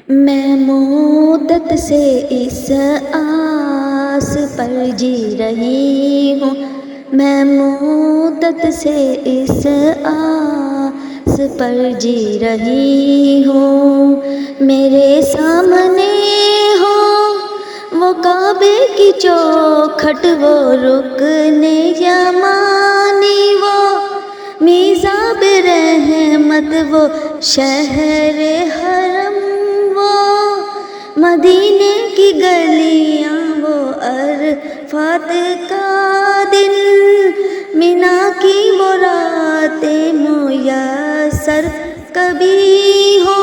میں مدت سے اس آس پر جی رہی ہوں، میں مدت سے اس آس پر جی رہی ہوں۔ میرے سامنے ہو وہ کعبے کی چوکھٹ، وہ رکن یمانی، وہ میزاب رحمت، وہ شہر حرم، وہ مدینے کی گلیاں، وہ عرفات کا دن، مینا کی وہ راتیں میسر کبھی ہو۔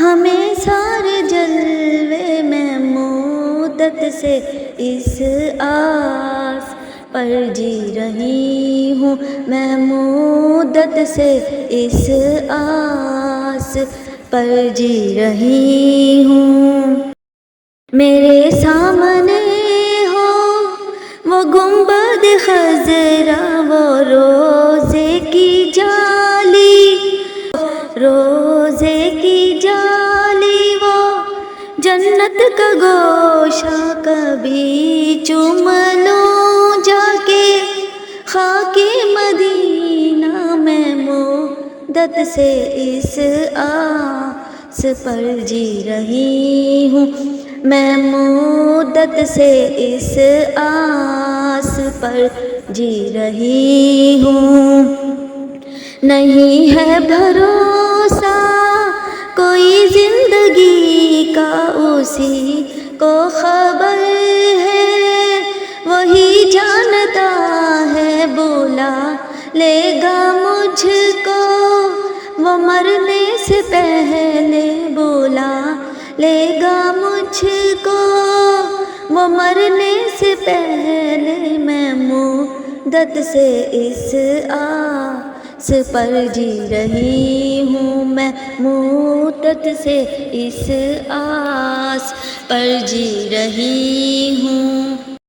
ہمیں سارے جلوے میں مدت سے اس آس پر جی رہی ہوں، میں مدت سے اس آس پر جی رہی ہوں۔ میرے سامنے ہو وہ گنبد خضرا، وہ روزے کی جالی، روزے کی جالی، وہ جنت کا گوشہ، کبھی چوم لوں جا کے خاک مدینہ۔ میں مدت سے اس آس پر جی رہی ہوں، میں مدت سے اس آس پر جی رہی ہوں۔ نہیں ہے بھروسہ کوئی زندگی کا، اسی کو خبر ہے، وہی جانتا ہے بلا لے گا مجھ کو، وہ مرنے سے پہلے بلا لے گا مجھ کو، وہ مرنے سے پہلے۔ میں مدت سے اس آس پر جی رہی ہوں، میں مدت سے اس آس پر جی رہی ہوں۔